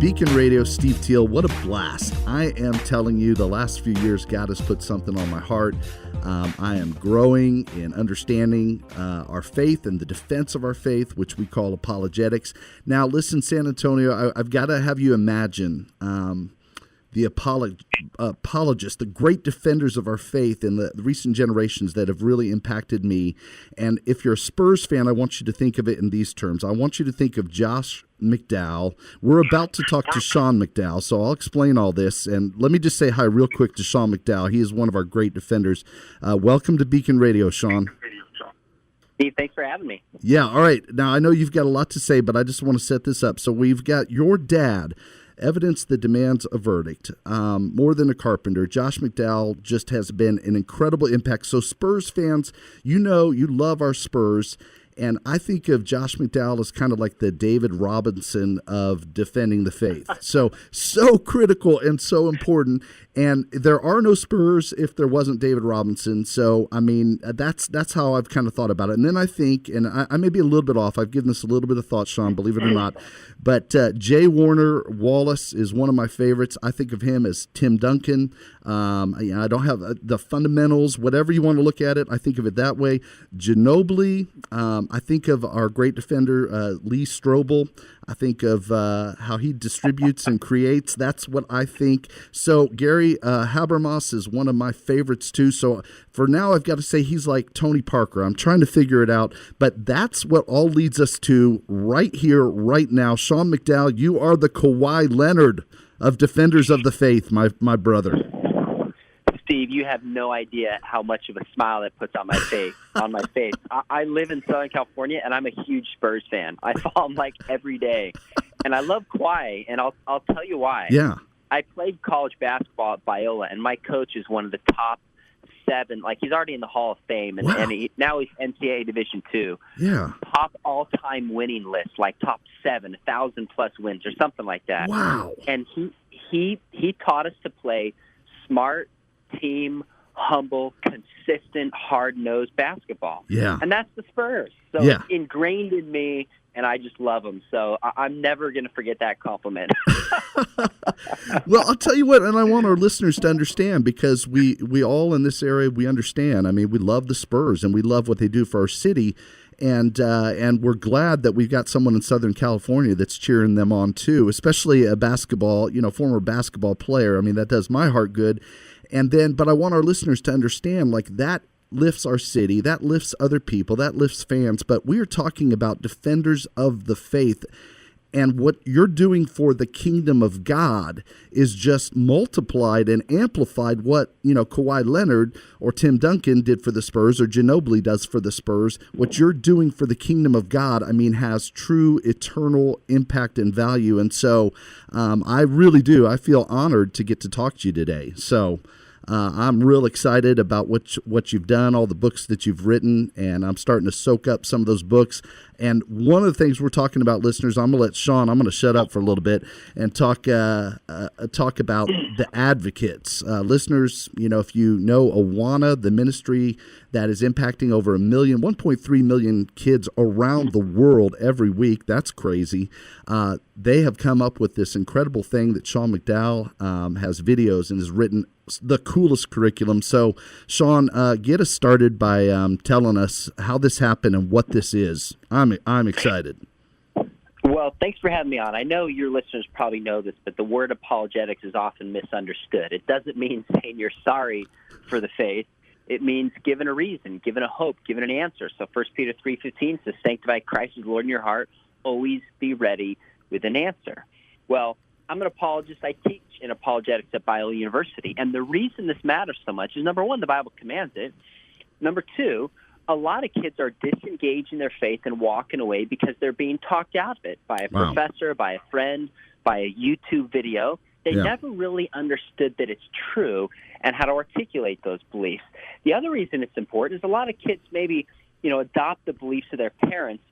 Beacon Radio, Steve Teal. What a blast. I am telling you, the last few years, God has put something on my heart. I am growing in understanding our faith and the defense of our faith, which we call apologetics. Now, listen, San Antonio, I've got to have you imagine the apologists, the great defenders of our faith in the recent generations that have really impacted me. And if you're a Spurs fan, I want you to think of it in these terms. I want you to think of Josh McDowell. We're about to talk to Sean McDowell, so I'll explain all this. And let me just say hi real quick to Sean McDowell. He is one of our great defenders. Welcome to Beacon Radio, Sean. Steve, thanks for having me. Yeah, all right. Now, I know you've got a lot to say, but I just want to set this up. So we've got your dad, evidence that demands a verdict. More than a carpenter. Josh McDowell just has been an incredible impact. So Spurs fans, you know you love our Spurs, and I think of Josh McDowell as kind of like the David Robinson of defending the faith. So critical and so important. And there are no Spurs if there wasn't David Robinson. So, I mean, that's how I've kind of thought about it. And then I think, and I may be a little bit off, I've given this a little bit of thought, Sean, believe it or not, but Jay Warner Wallace is one of my favorites. I think of him as Tim Duncan. I don't have the fundamentals, whatever you want to look at it, I think of it that way. Ginobili, I think of our great defender, Lee Strobel. I think of how he distributes and creates. That's what I think. So Gary Habermas is one of my favorites too. So for now, I've got to say he's like Tony Parker. I'm trying to figure it out. But that's what all leads us to right here, right now. Sean McDowell, you are the Kawhi Leonard of Defenders of the Faith, my brother. Steve, you have no idea how much of a smile that puts on my face. I live in Southern California, and I'm a huge Spurs fan. I follow them like every day, and I love Kawhi, and I'll tell you why. Yeah, I played college basketball at Biola, and my coach is one of the top 7. Like, he's already in the Hall of Fame, and, wow. and now he's NCAA Division II. Yeah, top all-time winning list, like top 7, 1,000+ wins or something like that. Wow, and he taught us to play smart, team, humble, consistent, hard-nosed basketball. Yeah. And that's the Spurs. So yeah. It's ingrained in me, and I just love them. So I'm never going to forget that compliment. Well, I'll tell you what, and I want our listeners to understand, because we all in this area, we understand. I mean, we love the Spurs, and we love what they do for our city. And we're glad that we've got someone in Southern California that's cheering them on too, especially a basketball, former basketball player. I mean, that does my heart good. And then, but I want our listeners to understand, like, that lifts our city, that lifts other people, that lifts fans. But we are talking about defenders of the faith. And what you're doing for the kingdom of God is just multiplied and amplified what, Kawhi Leonard or Tim Duncan did for the Spurs, or Ginobili does for the Spurs. What you're doing for the kingdom of God, I mean, has true eternal impact and value. And so I really do. I feel honored to get to talk to you today. So I'm real excited about what you've done, all the books that you've written, and I'm starting to soak up some of those books. And one of the things we're talking about, listeners, I'm going to shut up for a little bit and talk about the advocates. Listeners, if you know AWANA, the ministry that is impacting over 1.3 million kids around the world every week, that's crazy. They have come up with this incredible thing that Sean McDowell has videos and has written the coolest curriculum. So, Sean, get us started by telling us how this happened and what this is. I'm excited. Well, thanks for having me on. I know your listeners probably know this, but the word apologetics is often misunderstood. It doesn't mean saying you're sorry for the faith. It means giving a reason, giving a hope, giving an answer. So 1 Peter 3:15 says, sanctify Christ as Lord in your heart. Always be ready with an answer. Well, I'm an apologist. I teach in apologetics at Biola University. And the reason this matters so much is, number one, the Bible commands it. Number two, a lot of kids are disengaged in their faith and walking away because they're being talked out of it by a professor, by a friend, by a YouTube video. They never really understood that it's true and how to articulate those beliefs. The other reason it's important is a lot of kids maybe, adopt the beliefs of their parents,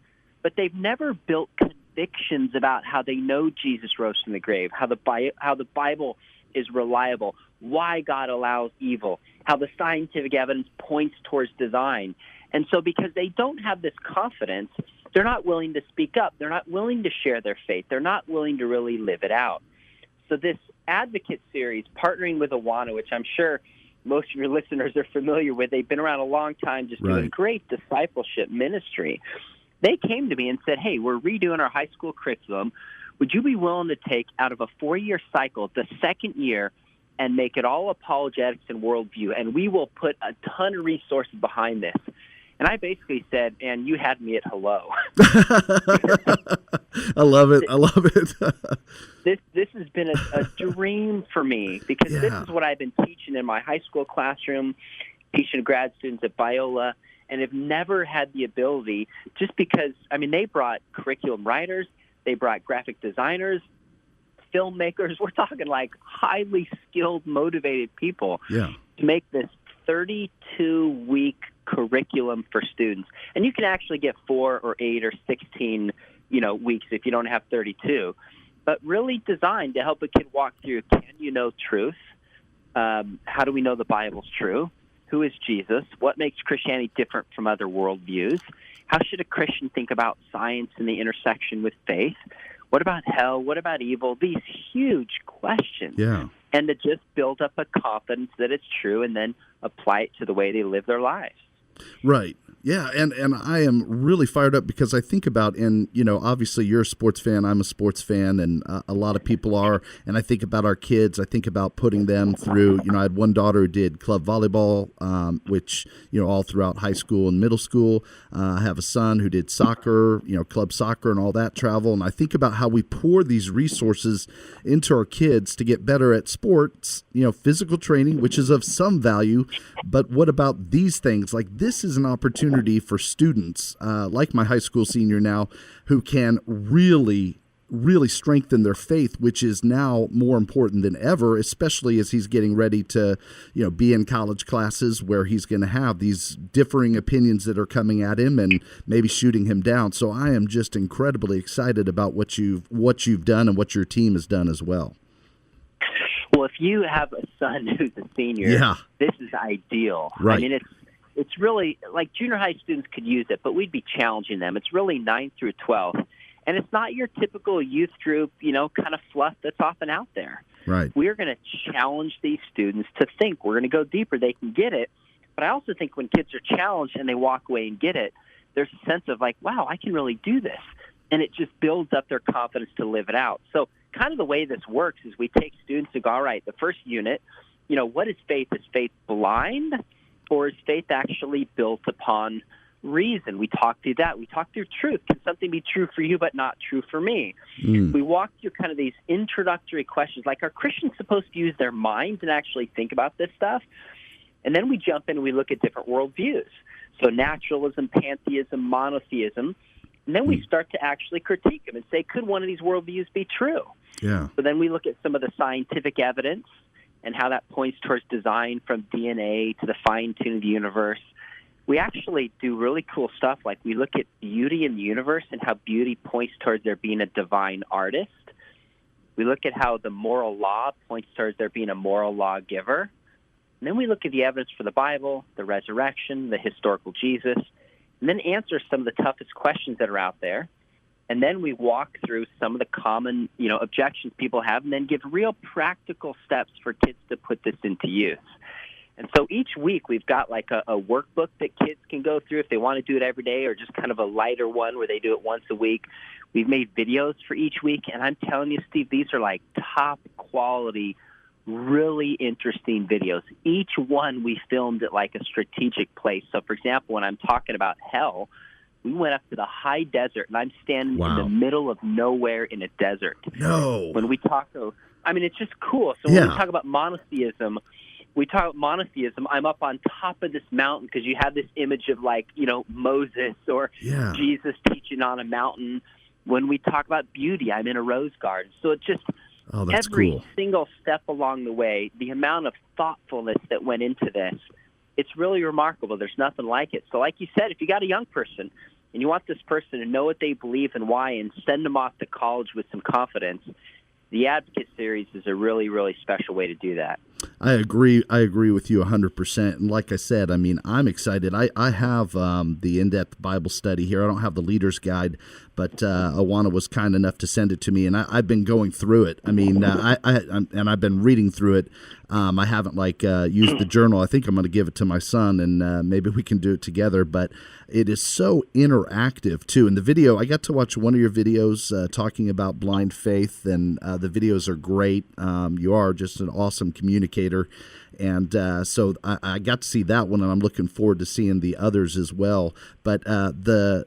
but they've never built convictions about how they know Jesus rose from the grave, how the Bible is reliable, why God allows evil, how the scientific evidence points towards design. And so because they don't have this confidence, they're not willing to speak up. They're not willing to share their faith. They're not willing to really live it out. So this Advocate series, partnering with AWANA, which I'm sure most of your listeners are familiar with, they've been around a long time just doing great discipleship ministry. They came to me and said, hey, we're redoing our high school curriculum. Would you be willing to take out of a 4-year cycle the second year and make it all apologetics and worldview, and we will put a ton of resources behind this? And I basically said, and you had me at hello. I love it. I love it. This has been a dream for me, because this is what I've been teaching in my high school classroom, teaching grad students at Biola, and have never had the ability, just because, I mean, they brought curriculum writers, they brought graphic designers, filmmakers. We're talking like highly skilled, motivated people to make this 32-week curriculum for students. And you can actually get 4 or 8 or 16, weeks if you don't have 32. But really designed to help a kid walk through, can you know truth? How do we know the Bible's true? Who is Jesus? What makes Christianity different from other worldviews? How should a Christian think about science and the intersection with faith? What about hell? What about evil? These huge questions. Yeah. And to just build up a confidence that it's true and then apply it to the way they live their lives. Right. Yeah, and I am really fired up because I think about, and obviously you're a sports fan, I'm a sports fan, and a lot of people are, and I think about our kids. I think about putting them through, I had one daughter who did club volleyball, which, all throughout high school and middle school. I have a son who did soccer, club soccer and all that travel, and I think about how we pour these resources into our kids to get better at sports, physical training, which is of some value, but what about these things? Like, this is an opportunity for students like my high school senior now, who can really strengthen their faith, which is now more important than ever, especially as he's getting ready to be in college classes where he's going to have these differing opinions that are coming at him and maybe shooting him down. So I am just incredibly excited about what you've done and what your team has done as well. Well, if you have a son who's a senior, this is ideal. Right. I mean, it's really like junior high students could use it, but we'd be challenging them. It's really 9th through 12th. And it's not your typical youth group, kind of fluff that's often out there. Right. We're going to challenge these students to think. We're going to go deeper. They can get it. But I also think when kids are challenged and they walk away and get it, there's a sense of like, wow, I can really do this. And it just builds up their confidence to live it out. So kind of the way this works is we take students and go, all right, the first unit, what is faith? Is faith blind? Or is faith actually built upon reason? We talk through that. We talk through truth. Can something be true for you but not true for me? We walk through kind of these introductory questions, like, are Christians supposed to use their minds and actually think about this stuff? And then we jump in and we look at different worldviews. So naturalism, pantheism, monotheism. And then we start to actually critique them and say, could one of these worldviews be true? Yeah. So then we look at some of the scientific evidence and how that points towards design, from DNA to the fine-tuning of the universe. We actually do really cool stuff, like we look at beauty in the universe and how beauty points towards there being a divine artist. We look at how the moral law points towards there being a moral lawgiver. And then we look at the evidence for the Bible, the resurrection, the historical Jesus, and then answer some of the toughest questions that are out there. And then we walk through some of the common, objections people have, and then give real practical steps for kids to put this into use. And so each week we've got like a workbook that kids can go through if they want to do it every day, or just kind of a lighter one where they do it once a week. We've made videos for each week, and I'm telling you, Steve, these are like top quality, really interesting videos. Each one we filmed at like a strategic place. So, for example, when I'm talking about hell, we went up to the high desert, and I'm standing in the middle of nowhere in a desert. No. When we talk, it's just cool. So when we talk about monotheism, I'm up on top of this mountain because you have this image of like, Moses or Jesus teaching on a mountain. When we talk about beauty, I'm in a rose garden. So it's just every single step along the way, the amount of thoughtfulness that went into this, it's really remarkable. There's nothing like it. So like you said, if you got a young person and you want this person to know what they believe and why and send them off to college with some confidence, the Advocate series is a really, really special way to do that. I agree. I agree with you 100%. And like I said, I mean, I'm excited. I have the in-depth Bible study here. I don't have the leader's guide, but AWANA was kind enough to send it to me, and I've been going through it. I mean, I've been reading through it. I haven't used the journal. I think I'm going to give it to my son, and maybe we can do it together. But it is so interactive too. In the video, I got to watch one of your videos talking about blind faith, and the videos are great. You are just an awesome communicator. And so I got to see that one, and I'm looking forward to seeing the others as well. But the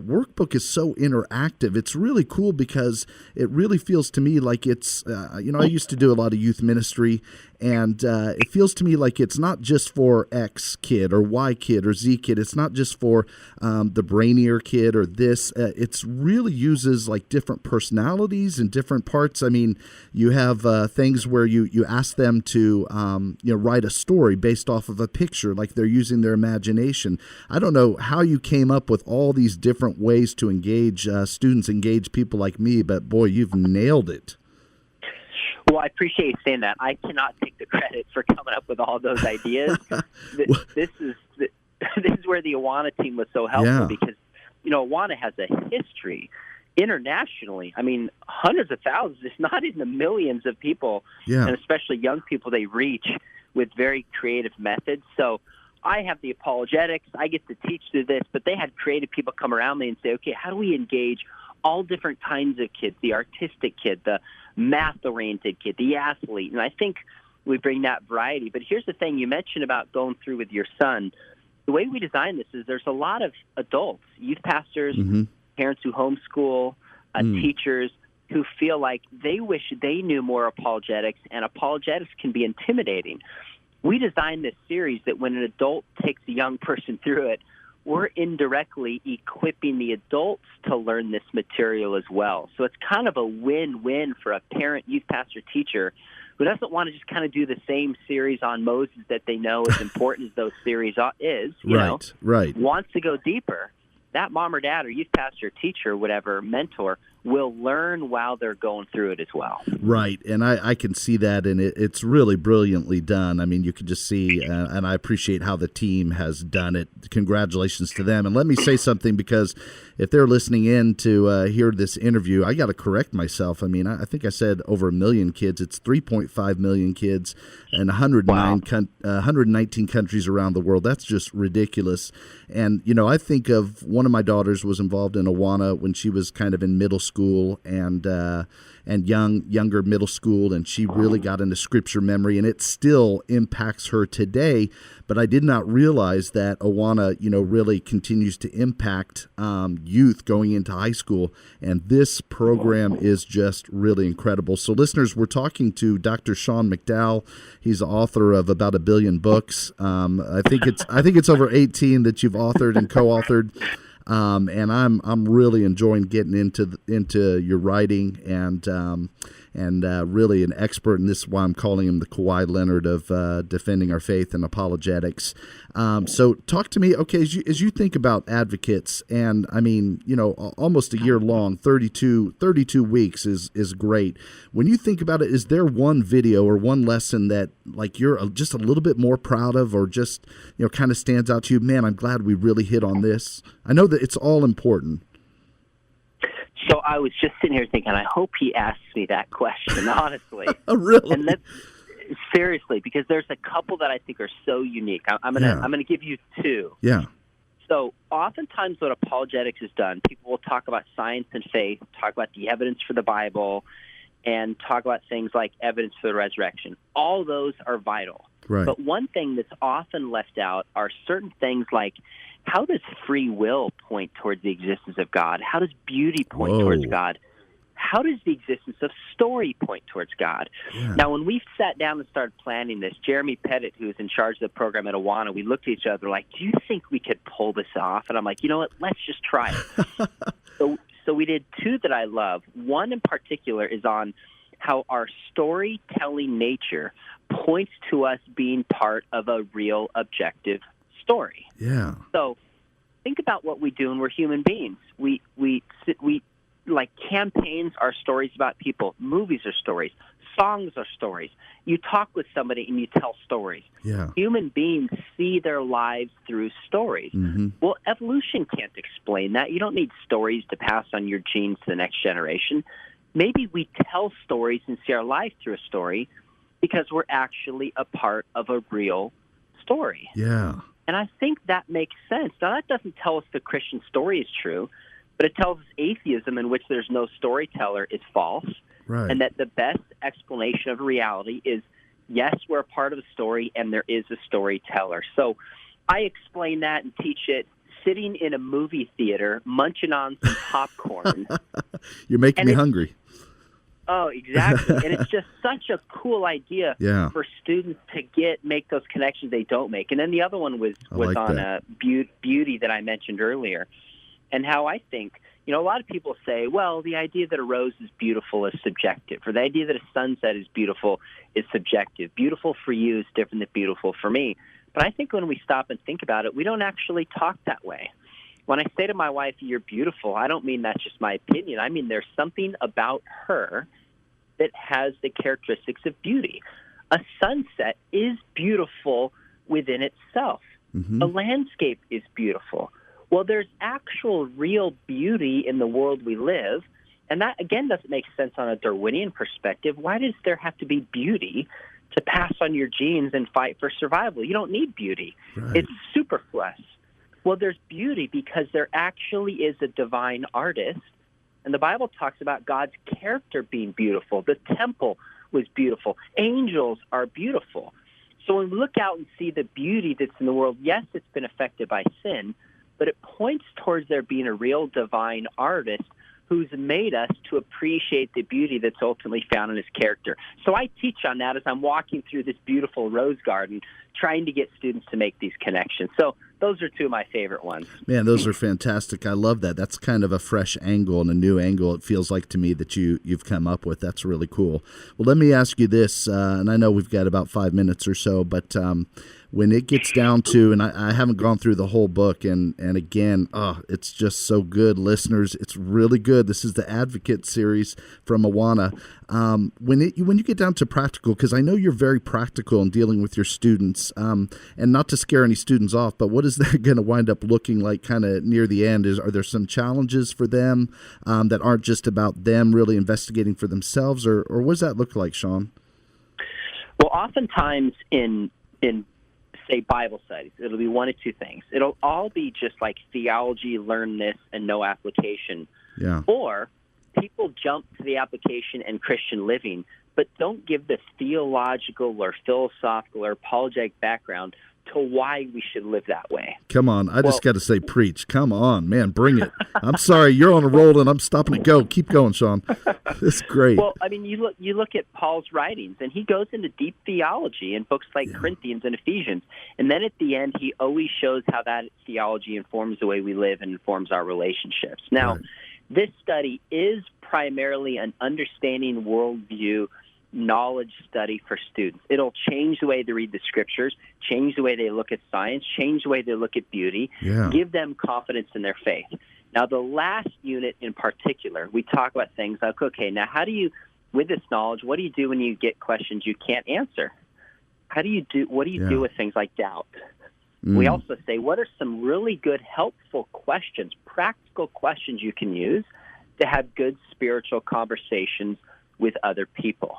workbook is so interactive. It's really cool because it really feels to me like it's, I used to do a lot of youth ministry, and it feels to me like it's not just for X kid or Y kid or Z kid. It's not just for the brainier kid or this. It's really uses like different personalities and different parts. I mean, you have things where you ask them to write a story based off of a picture, like they're using their imagination. I don't know how you came up with all these different ways to engage students, engage people like me, but boy, you've nailed it. Well, I appreciate you saying that. I cannot take the credit for coming up with all those ideas. This is where the AWANA team was so helpful because, AWANA has a history internationally. I mean, hundreds of thousands, if not in the millions of people, and especially young people they reach with very creative methods. So I have the apologetics. I get to teach through this, but they had creative people come around me and say, okay, how do we engage all different kinds of kids, the artistic kid, the math-oriented kid, the athlete? And I think we bring that variety. But here's the thing. You mentioned about going through with your son. The way we design this is there's a lot of adults, youth pastors, parents who homeschool, teachers who feel like they wish they knew more apologetics, and apologetics can be intimidating. We designed this series that when an adult takes a young person through it, we're indirectly equipping the adults to learn this material as well. So it's kind of a win-win for a parent, youth pastor, teacher who doesn't want to just kind of do the same series on Moses that they know as important as those series is, wants to go deeper. That mom or dad or youth pastor, teacher, whatever, mentor will learn while they're going through it as well. Right, and I can see that, and it's really brilliantly done. I mean, you can just see, and I appreciate how the team has done it. Congratulations to them. And let me say something, because if they're listening in to hear this interview, I got to correct myself. I mean, I think I said over 1 million kids. It's 3.5 million kids and 119 countries around the world. That's just ridiculous. And, I think of one of my daughters was involved in AWANA when she was kind of in middle school and younger middle school, and she really got into scripture memory, and it still impacts her today. But I did not realize that AWANA, really continues to impact youth going into high school, and this program is just really incredible. So, listeners, we're talking to Dr. Sean McDowell. He's the author of about 1 billion books. I think it's over 18 that you've authored and co-authored. And I'm really enjoying getting into your writing, and really an expert, and this is why I'm calling him the Kawhi Leonard of defending our faith and apologetics. So talk to me, okay, as you think about advocates, and I mean, almost a year long, 32 weeks is great. When you think about it, is there one video or one lesson that like you're just a little bit more proud of, or just kind of stands out to you? Man, I'm glad we really hit on this. I know that it's all important. So I was just sitting here thinking, I hope he asks me that question, honestly. Really? And seriously, because there's a couple that I think are so unique. I'm gonna give you two. Yeah. So oftentimes what apologetics has done, people will talk about science and faith, talk about the evidence for the Bible, and talk about things like evidence for the resurrection. All those are vital. Right. But one thing that's often left out are certain things like, how does free will point towards the existence of God? How does beauty point towards God? How does the existence of story point towards God? Yeah. Now, when we sat down and started planning this, Jeremy Pettit, who is in charge of the program at AWANA, we looked at each other like, do you think we could pull this off? And I'm like, you know what? Let's just try it. So we did two that I love. One in particular is on how our storytelling nature points to us being part of a real objective story. Yeah. So think about what we do when we're human beings. We like campaigns are stories about people. Movies are stories. Songs are stories. You talk with somebody and you tell stories. Yeah. Human beings see their lives through stories. Mm-hmm. Well, evolution can't explain that. You don't need stories to pass on your genes to the next generation. Maybe we tell stories and see our life through a story because we're actually a part of a real story. Yeah. And I think that makes sense. Now, that doesn't tell us the Christian story is true, but it tells us atheism, in which there's no storyteller, is false. Right. And that the best explanation of reality is, yes, we're a part of a story, and there is a storyteller. So I explain that and teach it sitting in a movie theater, munching on some popcorn. You're making me hungry. Oh, exactly. And it's just such a cool idea for students to make those connections they don't make. And then the other one was like on beauty that I mentioned earlier, and how I think, a lot of people say, well, the idea that a rose is beautiful is subjective, or the idea that a sunset is beautiful is subjective. Beautiful for you is different than beautiful for me. But I think when we stop and think about it, we don't actually talk that way. When I say to my wife, you're beautiful, I don't mean that's just my opinion. I mean there's something about her that has the characteristics of beauty. A sunset is beautiful within itself. Mm-hmm. A landscape is beautiful. Well, there's actual real beauty in the world we live, and that, again, doesn't make sense on a Darwinian perspective. Why does there have to be beauty to pass on your genes and fight for survival? You don't need beauty. Right. It's superfluous. Well, there's beauty because there actually is a divine artist, and the Bible talks about God's character being beautiful. The temple was beautiful. Angels are beautiful. So when we look out and see the beauty that's in the world, yes, it's been affected by sin, but it points towards there being a real divine artist who's made us to appreciate the beauty that's ultimately found in his character. So I teach on that as I'm walking through this beautiful rose garden, trying to get students to make these connections. So those are two of my favorite ones. Man, those are fantastic. I love that. That's kind of a fresh angle and a new angle, it feels like to me, that you've come up with. That's really cool. Well, let me ask you this, and I know we've got about 5 minutes or so, but when it gets down to, and I haven't gone through the whole book, and again, it's just so good, listeners. It's really good. This is the Advocate series from AWANA. When you get down to practical, because I know you're very practical in dealing with your students, and not to scare any students off, but what is that going to wind up looking like kind of near the end? Are there some challenges for them that aren't just about them really investigating for themselves, or what does that look like, Sean? Well, oftentimes in say Bible studies, it'll be one of two things. It'll all be just like theology, learn this, and no application. Yeah. Or people jump to the application and Christian living, but don't give the theological or philosophical or apologetic background to why we should live that way. Come on. I just got to say preach. Come on, man. Bring it. I'm sorry. You're on a roll, and I'm stopping to go. Keep going, Sean. It's great. Well, I mean, you look at Paul's writings, and he goes into deep theology in books like Corinthians and Ephesians. And then at the end, he always shows how that theology informs the way we live and informs our relationships. Now, this study is primarily an understanding worldview knowledge study for students. It'll change the way they read the scriptures, change the way they look at science, change the way they look at beauty, give them confidence in their faith. Now, the last unit in particular, we talk about things like, okay, now how do you, with this knowledge, what do you do when you get questions you can't answer? What do you do with things like doubt? We also say, what are some really good, helpful questions, practical questions you can use to have good spiritual conversations with other people?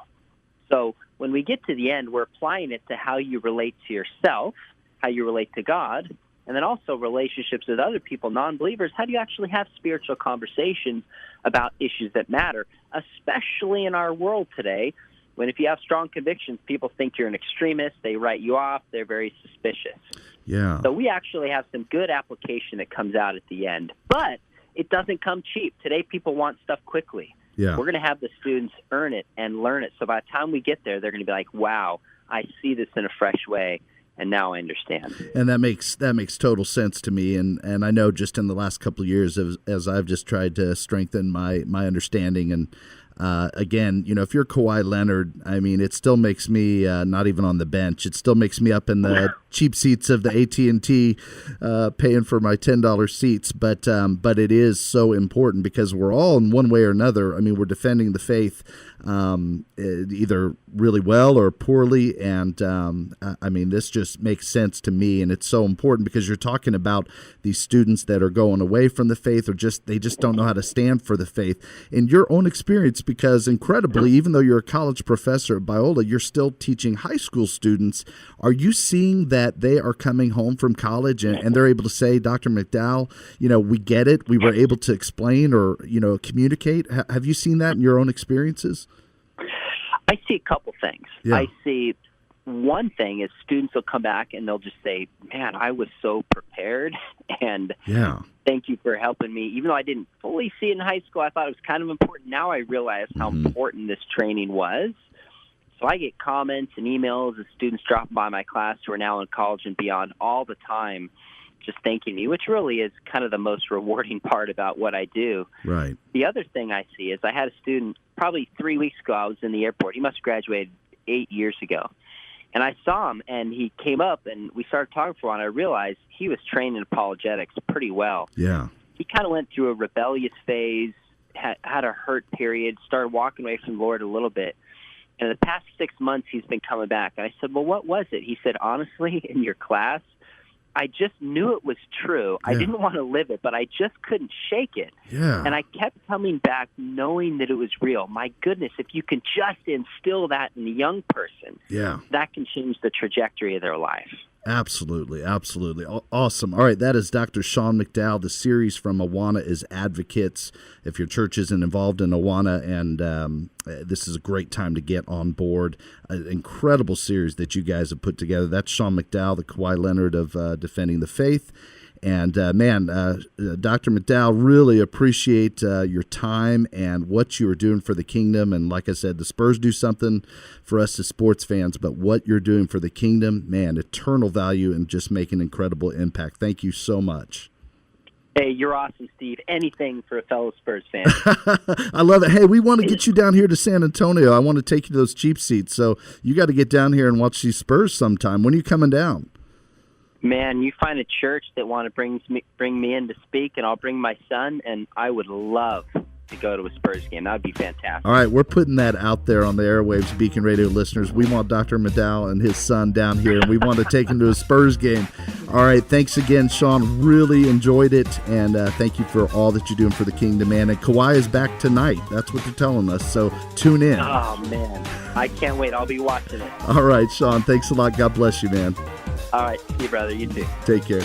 So when we get to the end, we're applying it to how you relate to yourself, how you relate to God, and then also relationships with other people, non-believers. How do you actually have spiritual conversations about issues that matter, especially in our world today, when if you have strong convictions, people think you're an extremist, they write you off, they're very suspicious. Yeah. So we actually have some good application that comes out at the end. But it doesn't come cheap. Today people want stuff quickly. Yeah. We're going to have the students earn it and learn it. So by the time we get there, they're going to be like, wow, I see this in a fresh way, and now I understand. And that makes total sense to me. And I know just in the last couple of years, as I've just tried to strengthen my understanding. And again, if you're Kawhi Leonard, I mean, it still makes me not even on the bench. It still makes me up in the cheap seats of the AT&T, paying for my $10 seats. But it is so important because we're all in one way or another. I mean, we're defending the faith either really well or poorly. And I mean, this just makes sense to me. And it's so important because you're talking about these students that are going away from the faith or they just don't know how to stand for the faith. In your own experience, because incredibly, even though you're a college professor at Biola, you're still teaching high school students. Are you seeing that they are coming home from college and they're able to say, Dr. McDowell, we get it. We were able to explain or, communicate. Have you seen that in your own experiences? I see a couple things. Yeah. I see one thing is students will come back and they'll just say, man, I was so prepared and thank you for helping me. Even though I didn't fully see it in high school, I thought it was kind of important. Now I realize how important this training was. So I get comments and emails as students drop by my class who are now in college and beyond all the time just thanking me, which really is kind of the most rewarding part about what I do. Right. The other thing I see is I had a student probably 3 weeks ago. I was in the airport. He must have graduated 8 years ago. And I saw him, and he came up, and we started talking for a while, and I realized he was trained in apologetics pretty well. Yeah. He kind of went through a rebellious phase, had a hurt period, started walking away from the Lord a little bit. And in the past 6 months, he's been coming back. And I said, well, what was it? He said, honestly, in your class, I just knew it was true. I didn't want to live it, but I just couldn't shake it. Yeah. And I kept coming back knowing that it was real. My goodness, if you can just instill that in a young person, that can change the trajectory of their life. Absolutely, absolutely. Awesome. All right, that is Dr. Sean McDowell. The series from AWANA is Advocates. If your church isn't involved in AWANA, and this is a great time to get on board. An incredible series that you guys have put together. That's Sean McDowell, the Kawhi Leonard of Defending the Faith. And, Dr. McDowell, really appreciate your time and what you are doing for the kingdom. And like I said, the Spurs do something for us as sports fans, but what you're doing for the kingdom, man, eternal value and just make an incredible impact. Thank you so much. Hey, you're awesome, Steve. Anything for a fellow Spurs fan. I love it. Hey, we want to get you down here to San Antonio. I want to take you to those cheap seats. So you got to get down here and watch these Spurs sometime. When are you coming down? Man, you find a church that want to bring me in to speak, and I'll bring my son, and I would love to go to a Spurs game. That would be fantastic. All right, we're putting that out there on the airwaves, Beacon Radio listeners. We want Dr. McDowell and his son down here, and we want to take him to a Spurs game. All right, thanks again, Sean. Really enjoyed it, and thank you for all that you're doing for the kingdom, man. And Kawhi is back tonight. That's what they're telling us, so tune in. Oh, man. I can't wait. I'll be watching it. All right, Sean, thanks a lot. God bless you, man. All right. See you, brother. You too. Take care.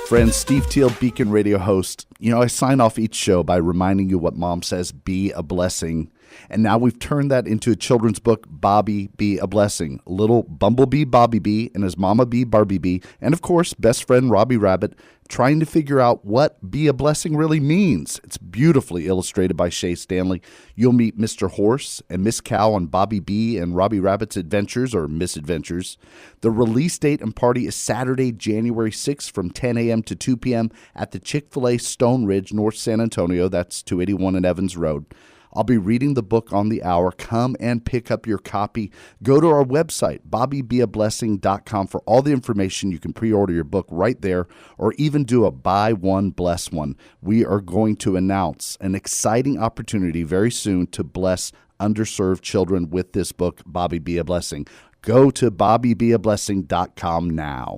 Friends, Steve Teal, Beacon Radio host. I sign off each show by reminding you what Mom says, be a blessing. And now we've turned that into a children's book, Bobby Be a Blessing. Little Bumblebee Bobby Bee and his mama bee Barbie Bee, and of course, best friend Robbie Rabbit, trying to figure out what be a blessing really means. It's beautifully illustrated by Shay Stanley. You'll meet Mr. Horse and Miss Cow on Bobby Bee and Robbie Rabbit's adventures or misadventures. The release date and party is Saturday, January 6th from 10 a.m. to 2 p.m. at the Chick-fil-A Stone Ridge, North San Antonio. That's 281 and Evans Road. I'll be reading the book on the hour. Come and pick up your copy. Go to our website, bobbybeablessing.com, for all the information. You can pre-order your book right there or even do a buy one, bless one. We are going to announce an exciting opportunity very soon to bless underserved children with this book, Bobby Be a Blessing. Go to bobbybeablessing.com now.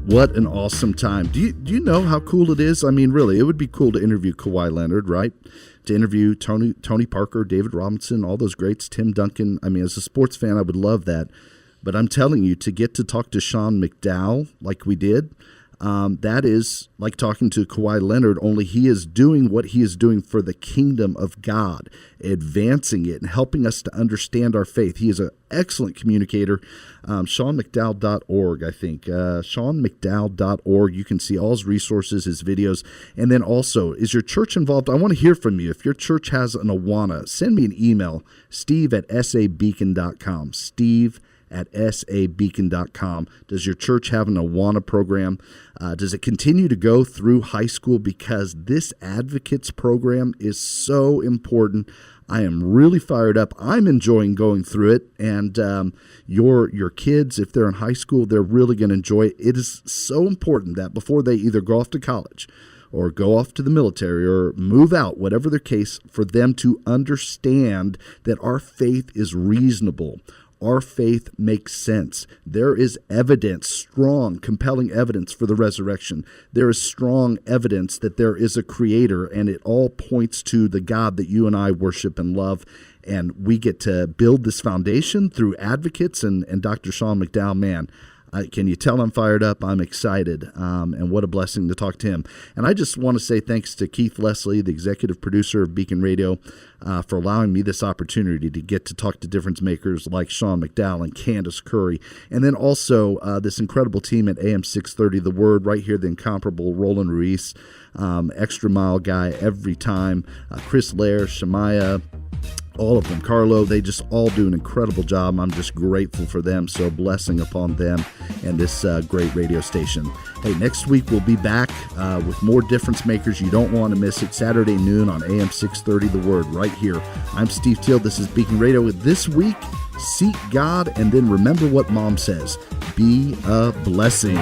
What an awesome time. Do you know how cool it is? I mean, really, it would be cool to interview Kawhi Leonard, right? To interview Tony Parker, David Robinson, all those greats, Tim Duncan. I mean, as a sports fan, I would love that. But I'm telling you, to get to talk to Sean McDowell like we did, that is like talking to Kawhi Leonard, only he is doing what he is doing for the kingdom of God, advancing it and helping us to understand our faith. He is an excellent communicator. SeanMcDowell.org, I think. SeanMcDowell.org. You can see all his resources, his videos. And then also, is your church involved? I want to hear from you. If your church has an AWANA, send me an email, steve@sabeacon.com. Steve at sabeacon.com. Does your church have an AWANA program? Does it continue to go through high school? Because this Advocates program is so important. I am really fired up. I'm enjoying going through it, and your kids, if they're in high school, they're really going to enjoy it. It is so important that before they either go off to college or go off to the military or move out, whatever their case, for them to understand that our faith is reasonable. Our faith makes sense. There is evidence, strong, compelling evidence for the resurrection. There is strong evidence that there is a creator, and it all points to the God that you and I worship and love. And we get to build this foundation through Advocates and Dr. Sean McDowell. Man, can you tell I'm fired up? I'm excited, and what a blessing to talk to him. And I just want to say thanks to Keith Leslie, the executive producer of Beacon Radio, for allowing me this opportunity to get to talk to difference makers like Sean McDowell and Candace Curry, and then also this incredible team at AM630 The Word, right here, the incomparable Roland Ruiz, extra mile guy every time, Chris Lair, Shemaiah, all of them, Carlo, they just all do an incredible job. I'm just grateful for them. So blessing upon them and this great radio station. Hey, next week we'll be back with more difference makers. You don't want to miss it. Saturday noon on AM 630 The Word, right here. I'm Steve Teal. This is Beacon Radio. This week, seek God, and then remember what Mom says. Be a blessing.